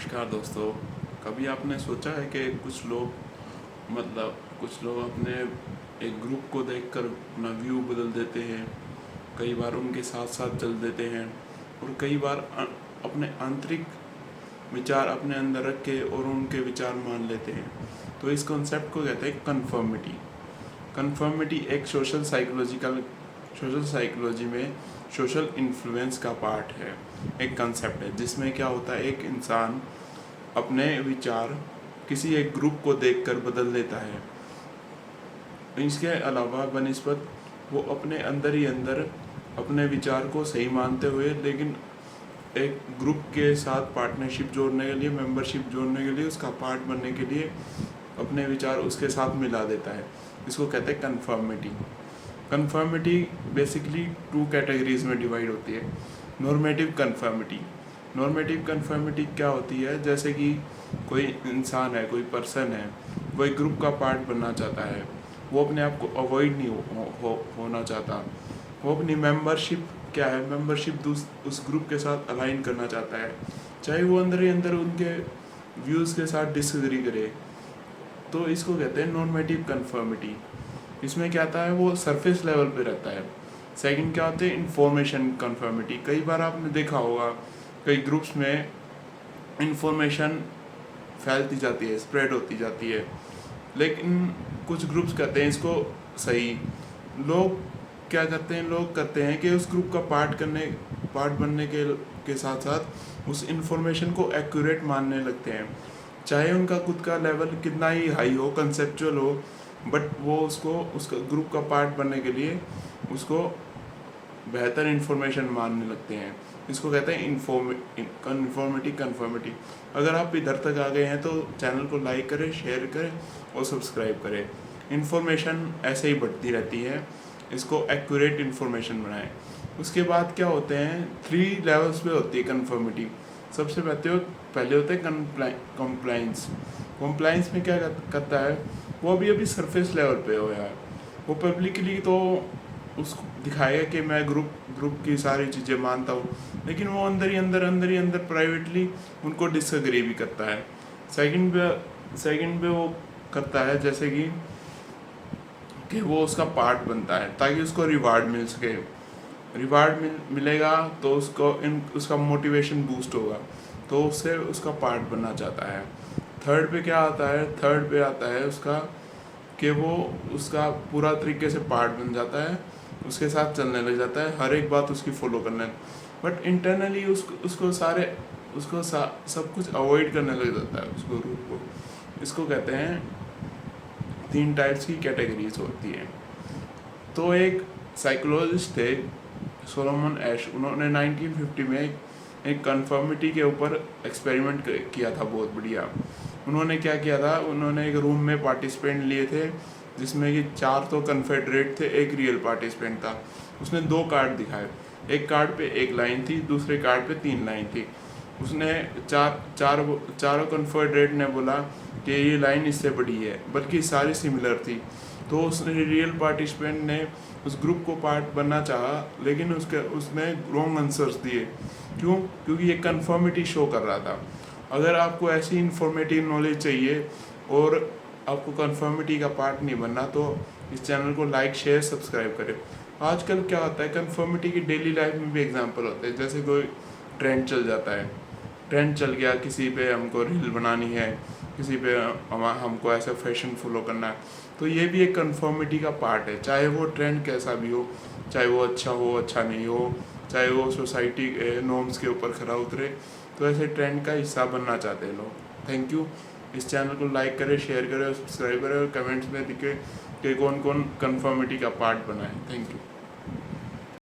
नमस्कार दोस्तों। कभी आपने सोचा है कि कुछ लोग अपने एक ग्रुप को देखकर अपना व्यू बदल देते हैं, कई बार उनके साथ साथ चल देते हैं और कई बार अपने आंतरिक विचार अपने अंदर रख के और उनके विचार मान लेते हैं। तो इस कॉन्सेप्ट को कहते हैं कन्फर्मिटी। कन्फर्मिटी एक सोशल साइकोलॉजी में सोशल इन्फ्लुएंस का पार्ट है, एक कंसेप्ट है जिसमें क्या होता है, एक इंसान अपने विचार किसी एक ग्रुप को देखकर बदल देता है। इसके अलावा बनिस्बत वो अपने अंदर ही अंदर अपने विचार को सही मानते हुए लेकिन एक ग्रुप के साथ पार्टनरशिप जोड़ने के लिए, मेंबरशिप जोड़ने के लिए, उसका पार्ट बनने के लिए अपने विचार उसके साथ मिला देता है। इसको कहते हैं कन्फर्मिटी। कन्फर्मिटी बेसिकली 2 कैटेगरीज में डिवाइड होती है। नॉर्मेटिव कन्फर्मिटी क्या होती है, जैसे कि कोई इंसान है, कोई पर्सन है, वो एक ग्रुप का पार्ट बनना चाहता है, वो अपने आप को अवॉइड नहीं होना चाहता, वो अपनी मेंबरशिप उस ग्रुप के साथ अलाइन करना चाहता है, चाहे वो अंदर ही अंदर उनके व्यूज़ के साथ डिसएग्री करे। तो इसको कहते हैं नॉर्मेटिव कन्फर्मिटी। इसमें क्या आता है, वो सरफेस लेवल पे रहता है। सेकंड क्या होते हैं, इंफॉर्मेशन कन्फर्मिटी। कई बार आपने देखा होगा कई ग्रुप्स में इंफॉर्मेशन फैलती जाती है, स्प्रेड होती जाती है, लेकिन कुछ ग्रुप्स कहते हैं इसको सही। लोग क्या करते हैं, लोग करते हैं कि उस ग्रुप का पार्ट बनने के साथ साथ उस इंफॉर्मेशन को एक्यूरेट मानने लगते हैं, चाहे उनका खुद का लेवल कितना ही हाई हो, कंसेप्चुअल हो, बट वो उसका ग्रुप का पार्ट बनने के लिए उसको बेहतर इन्फॉर्मेशन मानने लगते हैं। इसको कहते हैं कन्फर्मिटी। अगर आप इधर तक आ गए हैं तो चैनल को लाइक करें, शेयर करें और सब्सक्राइब करें। इन्फॉर्मेशन ऐसे ही बढ़ती रहती है, इसको एक्यूरेट इन्फॉर्मेशन बनाएं। उसके बाद क्या होते हैं, 3 लेवल्स पे होती है कन्फर्मिटी। सबसे पहले होते हैं कंप्लाइंस में क्या करता है, वो अभी प्राइवेट लेवल पे हो है, वो पब्लिकली तो उसको दिखाएगा कि मैं ग्रुप की सारी चीज़ें मानता हूँ, लेकिन वो अंदर ही अंदर प्राइवेटली उनको डिसएग्री भी करता है। सेकंड पे वो करता है जैसे कि वो उसका पार्ट बनता है ताकि उसको रिवार्ड मिल सके। मिलेगा तो उसका मोटिवेशन बूस्ट होगा, तो उससे उसका पार्ट बनना चाहता है। थर्ड पे आता है उसका कि वो उसका पूरा तरीके से पार्ट बन जाता है, उसके साथ चलने लग जाता है, हर एक बात उसकी फॉलो करने, बट इंटरनली उसको सब कुछ अवॉइड करने लग जाता है उसको रूट को। इसको कहते हैं 3 टाइप्स की कैटेगरीज होती है। तो एक साइकोलॉजिस्ट थे सोलोमन एश, उन्होंने 1950 में एक कन्फर्मिटी के ऊपर एक्सपेरिमेंट किया था, बहुत बढ़िया। उन्होंने क्या किया था, उन्होंने एक रूम में पार्टिसिपेंट लिए थे जिसमें कि 4 तो कन्फेडरेट थे, एक रियल पार्टिसिपेंट था। उसने 2 कार्ड दिखाए, एक कार्ड पे 1 लाइन थी, दूसरे कार्ड पे 3 लाइन थी। उसने चारों कन्फेडरेट ने बोला कि ये लाइन इससे बड़ी है, बल्कि सारी सिमिलर थी। तो उसने रियल पार्टिसिपेंट ने उस ग्रुप को पार्ट बनना चाहा, लेकिन उसने रॉन्ग आंसर्स दिए। क्योंकि ये कन्फर्मिटी शो कर रहा था। अगर आपको ऐसी इन्फॉर्मेटिव नॉलेज चाहिए और आपको कन्फर्मिटी का पार्ट नहीं बनना, तो इस चैनल को लाइक, शेयर, सब्सक्राइब करें। आजकल क्या होता है, कन्फर्मिटी की डेली लाइफ में भी एग्जांपल होते हैं। जैसे कोई ट्रेंड चल जाता है, ट्रेंड चल गया, किसी पे हमको रील बनानी है, किसी पे हमको ऐसा फैशन फॉलो करना है, तो ये भी एक कन्फर्मिटी का पार्ट है। चाहे वो ट्रेंड कैसा भी हो, चाहे वो अच्छा हो, अच्छा नहीं हो, चाहे वो सोसाइटी के नॉर्म्स के ऊपर खरा उतरे, तो ऐसे ट्रेंड का हिस्सा बनना चाहते हैं लोग। Thank you. इस चैनल को लाइक करें, शेयर करें और सब्सक्राइब करें, और कमेंट्स में दिखे कि कौन कौन कन्फर्मिटी का पार्ट बना है। Thank you.